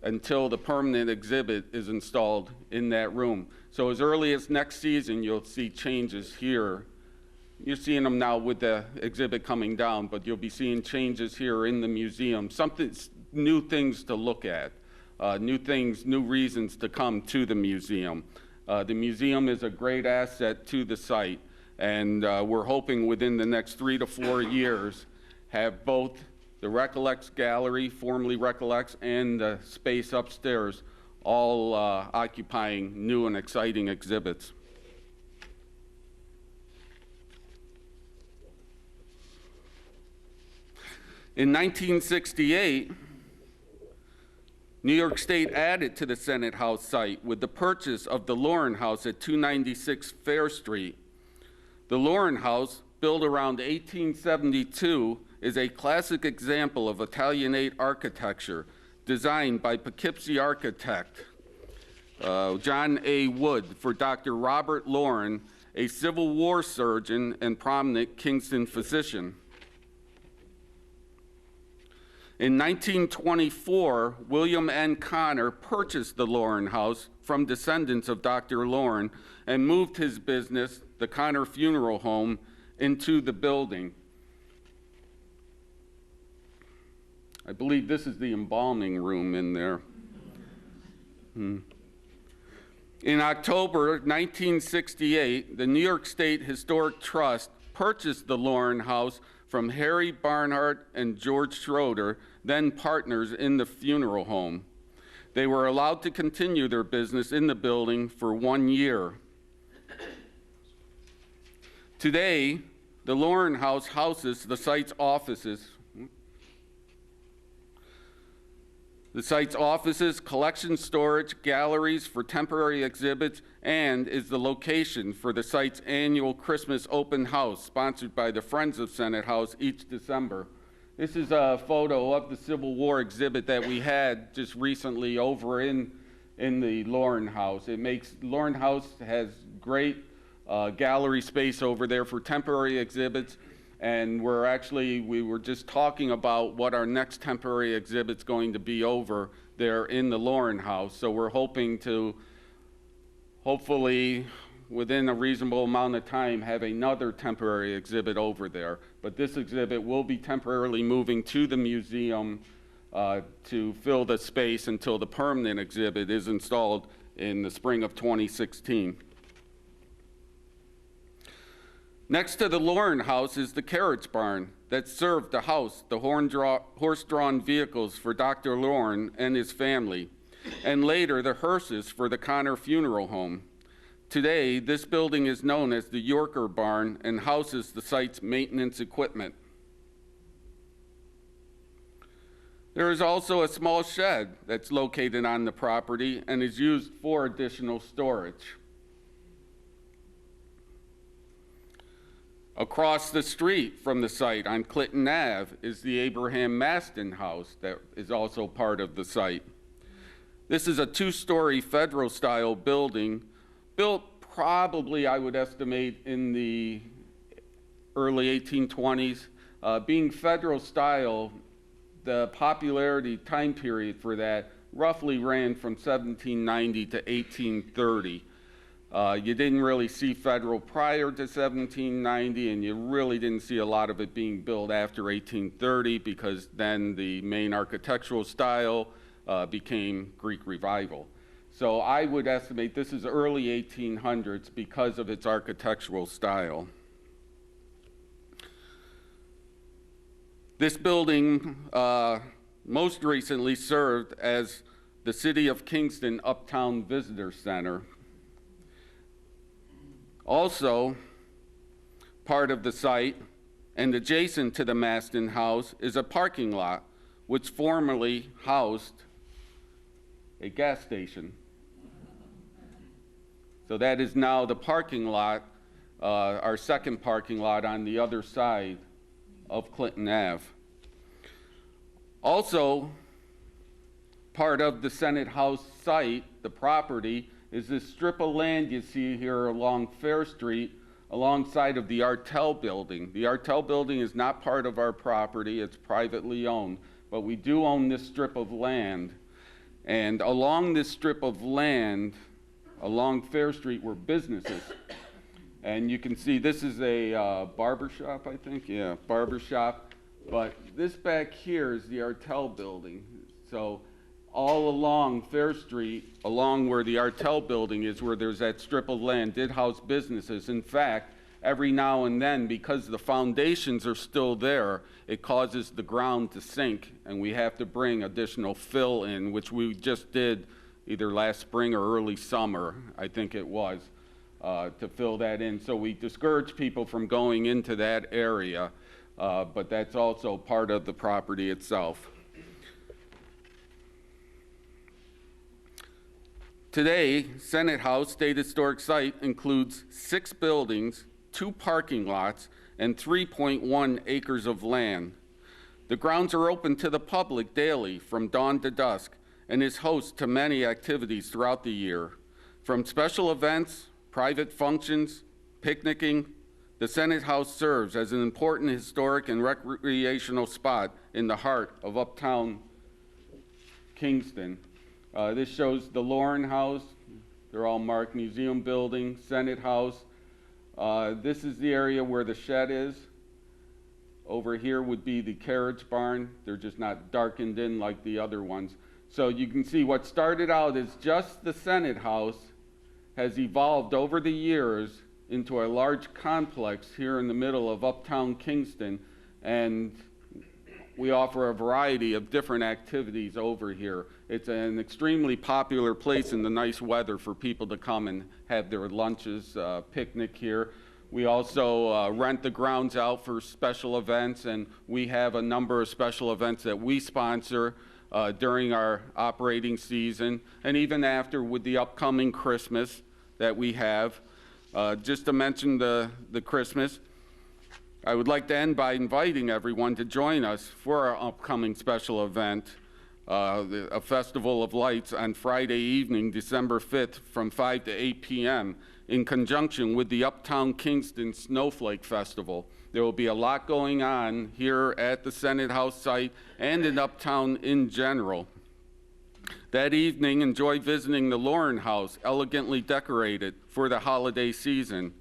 until the permanent exhibit is installed in that room. So as early as next season, you'll see changes here. You're seeing them now with the exhibit coming down, but you'll be seeing changes here in the museum. New things to look at, new things, new reasons to come to the museum. The museum is a great asset to the site, and we're hoping within the next 3 to 4 years have both the Recollects Gallery, formerly Recollects, and the space upstairs all occupying new and exciting exhibits. In 1968, New York State added to the Senate House site with the purchase of the Lauren House at 296 Fair Street. The Lauren House, built around 1872, is a classic example of Italianate architecture, designed by Poughkeepsie architect John A. Wood for Dr. Robert Lauren, a Civil War surgeon and prominent Kingston physician. In 1924, William N. Connor purchased the Lauren House from descendants of Dr. Lauren and moved his business, the Connor Funeral Home, into the building. I believe this is the embalming room in there. In October 1968, the New York State Historic Trust purchased the Lauren House from Harry Barnhart and George Schroeder, then partners in the funeral home. They were allowed to continue their business in the building for 1 year. Today, the Lauren House houses the site's offices. The site's offices, collection storage, galleries for temporary exhibits, and is the location for the site's annual Christmas open house sponsored by the Friends of Senate House each December. This is a photo of the Civil War exhibit that we had just recently over in the Lauren House. Lauren House has great gallery space over there for temporary exhibits. And we were just talking about what our next temporary exhibit's going to be over there in the Lauren House. So we're hoping to, hopefully, within a reasonable amount of time, have another temporary exhibit over there. But this exhibit will be temporarily moving to the museum to fill the space until the permanent exhibit is installed in the spring of 2016. Next to the Lauren House is the carriage barn that served to house the horse-drawn vehicles for Dr. Lauren and his family, and later the hearses for the Connor Funeral Home. Today, this building is known as the Yorker Barn and houses the site's maintenance equipment. There is also a small shed that's located on the property and is used for additional storage. Across the street from the site on Clinton Ave is the Abraham Mastan house that is also part of the site. This is a two-story federal-style building built probably, I would estimate, in the early 1820s. Being federal-style, the popularity time period for that roughly ran from 1790 to 1830. You didn't really see federal prior to 1790, and you really didn't see a lot of it being built after 1830 because then the main architectural style became Greek Revival. So I would estimate this is early 1800s because of its architectural style. This building most recently served as the City of Kingston Uptown Visitor Center. Also, part of the site and adjacent to the Mastan house is a parking lot which formerly housed a gas station. So that is now the parking lot, our second parking lot on the other side of Clinton Ave. Also, part of the Senate House site, the property, is this strip of land you see here along Fair Street, alongside of the Artel building. The Artel building is not part of our property, it's privately owned, but we do own this strip of land. And along this strip of land, along Fair Street, were businesses. And you can see this is a barber shop, I think, yeah, barber shop. But this back here is the Artel building. So all along Fair Street, along where the Artel building is, where there's that strip of land, did house businesses. In fact, every now and then, because the foundations are still there, it causes the ground to sink, and we have to bring additional fill in, which we just did either last spring or early summer, I think it was, to fill that in. So we discourage people from going into that area, but that's also part of the property itself. Today, Senate House State Historic Site includes 6 buildings, 2 parking lots, and 3.1 acres of land. The grounds are open to the public daily from dawn to dusk and is host to many activities throughout the year. From special events, private functions, picnicking, the Senate House serves as an important historic and recreational spot in the heart of uptown Kingston. This shows the Lauren House. They're all marked: Museum Building, Senate House. This is the area where the shed is. Over here would be the carriage barn. They're just not darkened in like the other ones. So you can see what started out as just the Senate House has evolved over the years into a large complex here in the middle of uptown Kingston, and we offer a variety of different activities over here. It's an extremely popular place in the nice weather for people to come and have their lunches, picnic here. We also rent the grounds out for special events, and we have a number of special events that we sponsor during our operating season, and even after with the upcoming Christmas that we have. Just to mention the Christmas, I would like to end by inviting everyone to join us for our upcoming special event, a Festival of Lights on Friday evening, December 5th from 5 to 8 p.m. in conjunction with the Uptown Kingston Snowflake Festival. There will be a lot going on here at the Senate House site and in Uptown in general. That evening, enjoy visiting the Lauren House, elegantly decorated for the holiday season.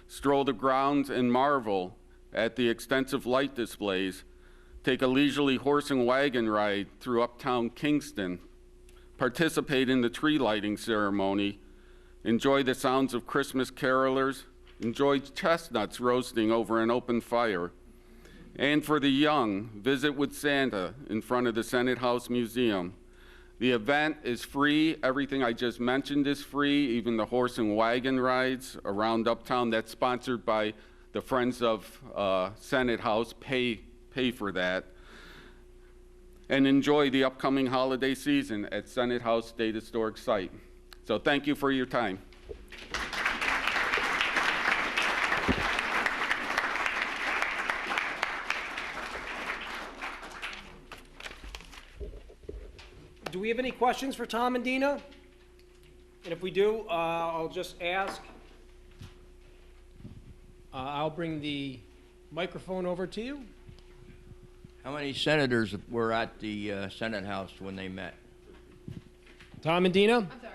Stroll the grounds and marvel at the extensive light displays. Take a leisurely horse and wagon ride through uptown Kingston. Participate in the tree lighting ceremony. Enjoy the sounds of Christmas carolers. Enjoy chestnuts roasting over an open fire. And for the young, visit with Santa in front of the Senate House Museum. The event is free. Everything I just mentioned is free, even the horse and wagon rides around uptown. That's sponsored by the Friends of Senate House, pay for that. and enjoy the upcoming holiday season at Senate House State Historic Site. So thank you for your time. Do we have any questions for Tom and Deanna? And if we do, I'll just ask. I'll bring the microphone over to you. How many senators were at the Senate House when they met? Tom and Deanna? I'm sorry.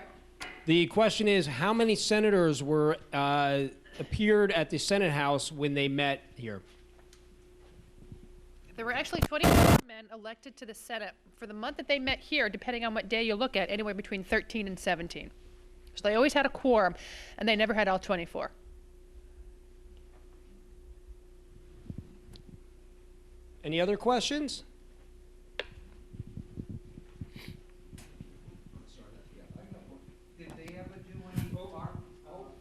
The question is, how many senators were appeared at the Senate House when they met here? There were actually 24 men elected to the Senate for the month that they met here, depending on what day you look at, anywhere between 13 and 17. So they always had a quorum, and they never had all 24. Any other questions? Did they ever do any archaeological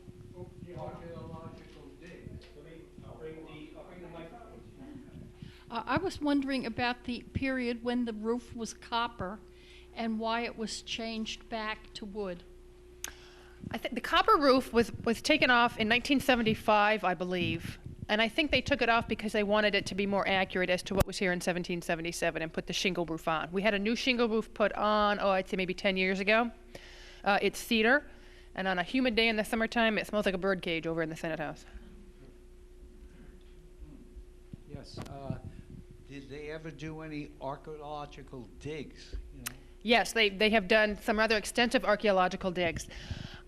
digs? I'll bring the microphone. I was wondering about the period when the roof was copper and why it was changed back to wood. I think the copper roof was taken off in 1975, I believe. And I think they took it off because they wanted it to be more accurate as to what was here in 1777 and put the shingle roof on. We had a new shingle roof put on, I'd say maybe 10 years ago. It's cedar, and on a humid day in the summertime, it smells like a bird cage over in the Senate House. Yes. Did they ever do any archaeological digs? You know? Yes, they have done some rather extensive archaeological digs.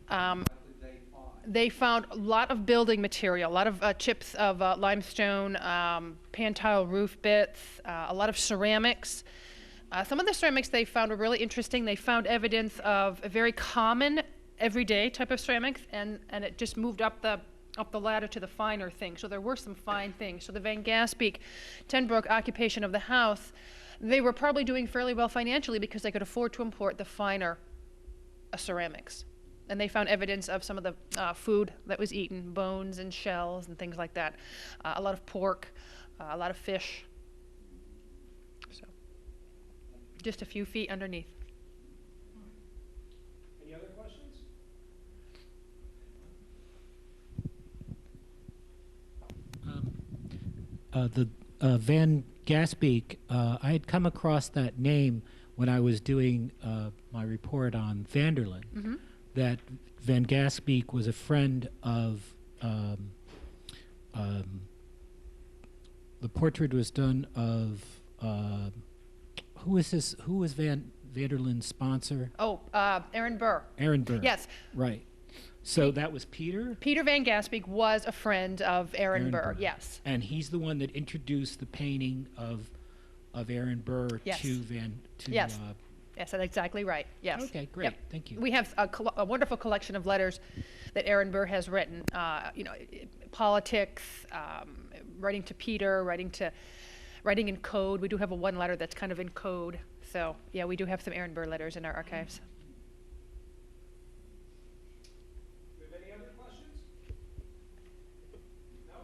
What did they find? They found a lot of building material, a lot of chips of limestone, pan-tile roof bits, a lot of ceramics. Some of the ceramics they found were really interesting. They found evidence of a very common, everyday type of ceramics, and it just moved up the ladder to the finer things. So there were some fine things. So the Van Gaspik, Tenbroek occupation of the house, they were probably doing fairly well financially because they could afford to import the finer ceramics. And they found evidence of some of the food that was eaten, bones and shells and things like that. A lot of pork, a lot of fish. So, just a few feet underneath. Any other questions? The Van Gaspik, I had come across that name when I was doing my report on Vanderlyn. Mm-hmm. That Van Gaspik was a friend of, the portrait was done of, who was Vanderlyn's sponsor? Oh, Aaron Burr. Aaron Burr. Yes. Right. So that was Peter? Peter Van Gaspik was a friend of Aaron Burr, yes. And he's the one that introduced the painting of Aaron Burr Yes. to Van, to, Yes. Yes, that's exactly right. Yes. Okay, great. Yep. Thank you. We have a wonderful collection of letters that Aaron Burr has written. Politics, writing to Peter, writing in code. We do have one letter that's kind of in code. So yeah, we do have some Aaron Burr letters in our archives. Do we have any other questions? No?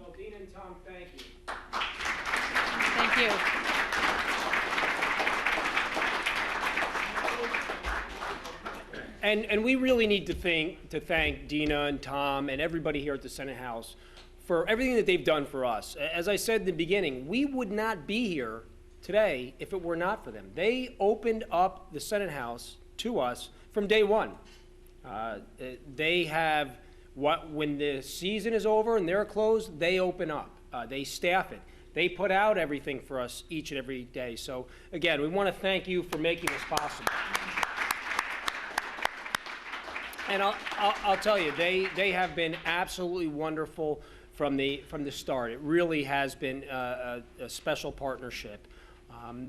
Well, Deanna and Tom, thank you. Thank you. And we really need to thank Deanna and Tom and everybody here at the Senate House for everything that they've done for us. As I said in the beginning, we would not be here today if it were not for them. They opened up the Senate House to us from day one. They have when the season is over and they're closed, they open up. They staff it. They put out everything for us each and every day. So again, we want to thank you for making this possible. And I'll tell you, they have been absolutely wonderful from the start. It really has been a special partnership.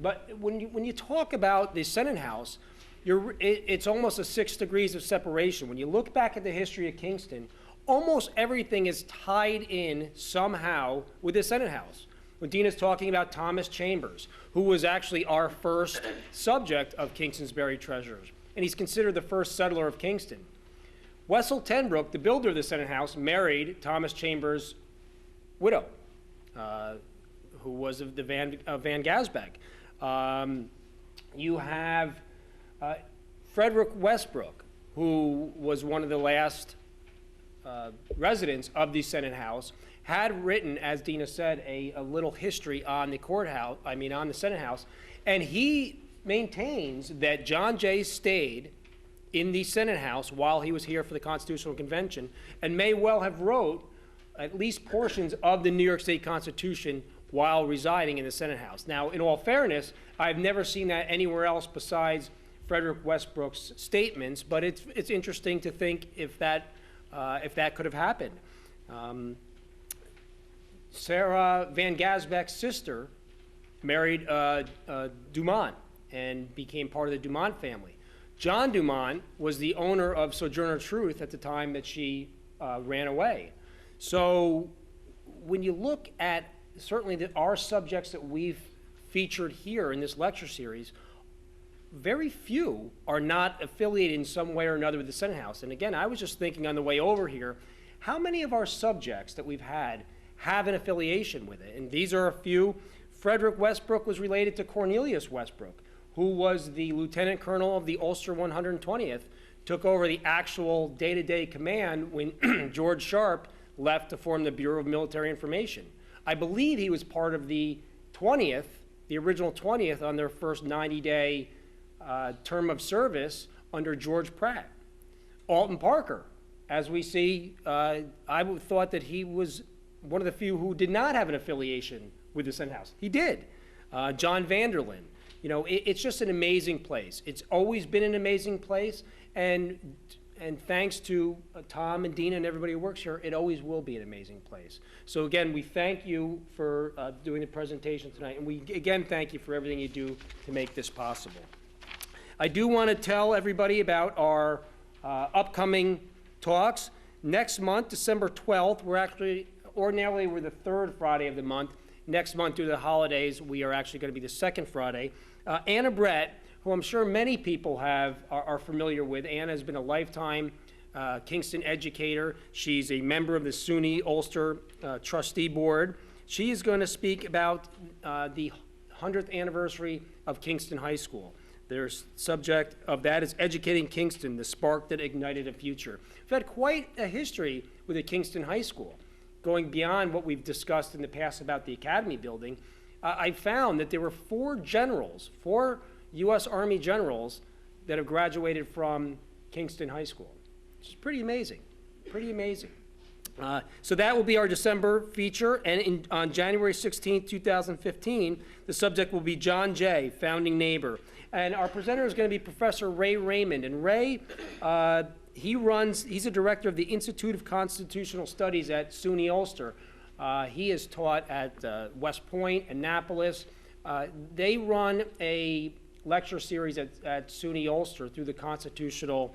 But when you talk about the Senate House, it's almost a 6 degrees of separation. When you look back at the history of Kingston, almost everything is tied in somehow with the Senate House. When Deanna's talking about Thomas Chambers, who was actually our first subject of Kingston's buried treasures, and he's considered the first settler of Kingston. Wessel Tenbroek, the builder of the Senate House, married Thomas Chambers' widow, who was of the Van Gaspik. You have Frederick Westbrook, who was one of the last residents of the Senate House, had written, as Deanna said, a little history on the courthouse, on the Senate House, and he maintains that John Jay stayed in the Senate House while he was here for the Constitutional Convention, and may well have wrote at least portions of the New York State Constitution while residing in the Senate House. Now, in all fairness, I've never seen that anywhere else besides Frederick Westbrook's statements, but it's interesting to think if that could have happened. Sarah Van Gasbeck's sister married Dumont and became part of the Dumont family. John Dumont was the owner of Sojourner Truth at the time that she ran away. So when you look at certainly our subjects that we've featured here in this lecture series, very few are not affiliated in some way or another with the Senate House. And again, I was just thinking on the way over here, how many of our subjects that we've had have an affiliation with it? And these are a few. Frederick Westbrook was related to Cornelius Westbrook, who was the lieutenant colonel of the Ulster 120th, took over the actual day-to-day command when George Sharp left to form the Bureau of Military Information. I believe he was part of the 20th, the original 20th, on their first 90-day term of service under George Pratt. Alton Parker, as we see, I thought that he was one of the few who did not have an affiliation with the Senate House. He did. John Vanderlyn. You know, it's just an amazing place. It's always been an amazing place, and thanks to Tom and Deanna and everybody who works here, it always will be an amazing place. So again, we thank you for doing the presentation tonight, and we again thank you for everything you do to make this possible. I do want to tell everybody about our upcoming talks. Next month, December 12th, ordinarily we're the third Friday of the month. Next month, due to the holidays, we are actually going to be the second Friday. Anna Brett, who I'm sure many people are familiar with. Anna has been a lifetime Kingston educator. She's a member of the SUNY Ulster Trustee Board. She is going to speak about the 100th anniversary of Kingston High School. Their subject of that is Educating Kingston, the Spark That Ignited a Future. We've had quite a history with the Kingston High School. Going beyond what we've discussed in the past about the Academy building, I found that there were four U.S. Army generals that have graduated from Kingston High School. Which is pretty amazing, pretty amazing. So that will be our December feature, and on January 16th, 2015, the subject will be John Jay, founding neighbor. And our presenter is going to be Professor Ray Raymond. And Ray, he's a director of the Institute of Constitutional Studies at SUNY Ulster. He has taught at West Point, Annapolis. They run a lecture series at SUNY Ulster through the Constitutional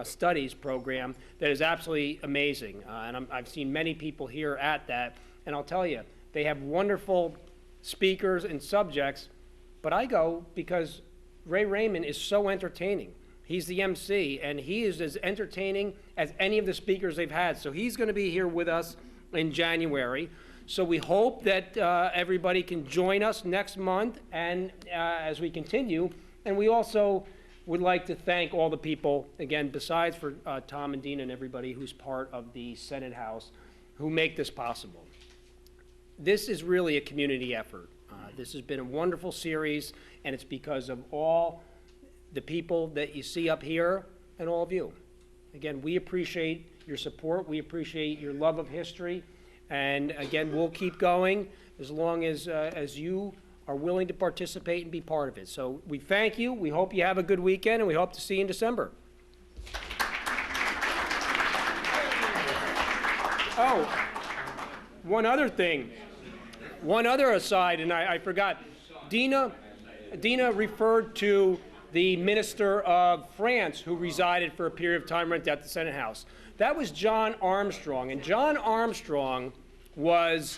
Studies program that is absolutely amazing. And I've seen many people here at that. And I'll tell you, they have wonderful speakers and subjects. But I go because Ray Raymond is so entertaining. He's the MC, and he is as entertaining as any of the speakers they've had. So he's going to be here with us in January. So we hope that everybody can join us next month and as we continue. And we also would like to thank all the people, again, besides for Tom and Deanna and everybody who's part of the Senate House, who make this possible. This is really a community effort. This has been a wonderful series, and it's because of all the people that you see up here and all of you. Again, we appreciate your support. We appreciate your love of history. And again, we'll keep going as long as you are willing to participate and be part of it. So we thank you. We hope you have a good weekend, and we hope to see you in December. Oh, one other thing. One other aside, and I forgot. Deanna referred to the minister of France who resided for a period of time right at the Senate House. That was John Armstrong, and John Armstrong was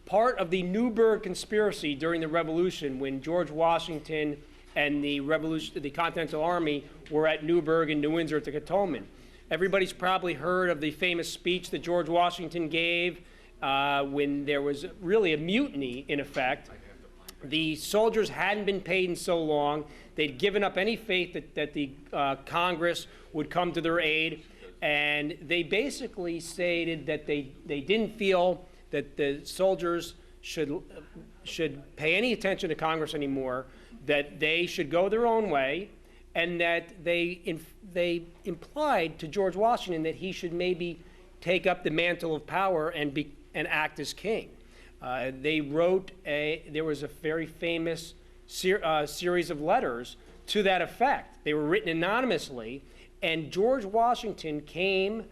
part of the Newburgh conspiracy during the Revolution when George Washington and the Continental Army were at Newburgh and New Windsor at the Cantonment. Everybody's probably heard of the famous speech that George Washington gave when there was really a mutiny in effect. The soldiers hadn't been paid in so long. They'd given up any faith that the Congress would come to their aid. And they basically stated that they didn't feel that the soldiers should pay any attention to Congress anymore, that they should go their own way, and that they implied to George Washington that he should maybe take up the mantle of power and act as king. They wrote there was a very famous series of letters to that effect. They were written anonymously, and George Washington came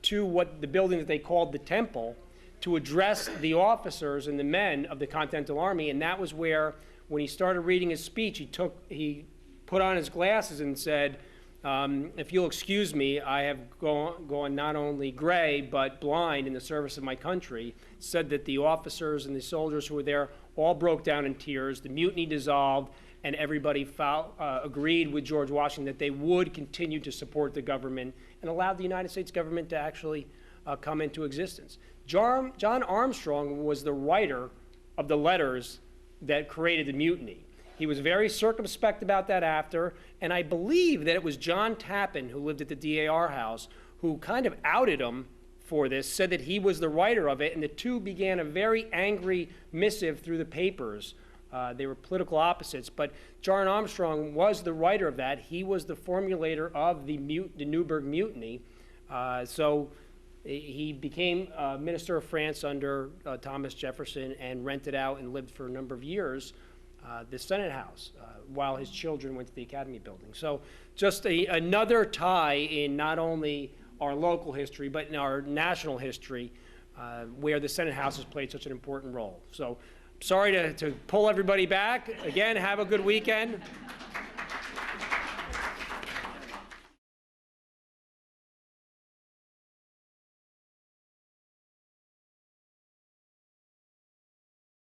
to the building that they called the Temple to address the officers and the men of the Continental Army, and that was where, when he started reading his speech, he put on his glasses and said, if you'll excuse me, I have gone not only gray but blind in the service of my country. Said that the officers and the soldiers who were there all broke down in tears. The mutiny dissolved, and everybody agreed with George Washington that they would continue to support the government and allowed the United States government to actually come into existence. John Armstrong was the writer of the letters that created the mutiny. He was very circumspect about that after, and I believe that it was John Tappan, who lived at the DAR house, who kind of outed him for this, said that he was the writer of it, and the two began a very angry missive through the papers. They were political opposites, but John Armstrong was the writer of that. He was the formulator of the Newburgh Mutiny. So he became Minister of France under Thomas Jefferson and rented out and lived for a number of years the Senate House while his children went to the Academy building. So just another tie in not only our local history, but in our national history, where the Senate House has played such an important role. So sorry to pull everybody back. Again, have a good weekend.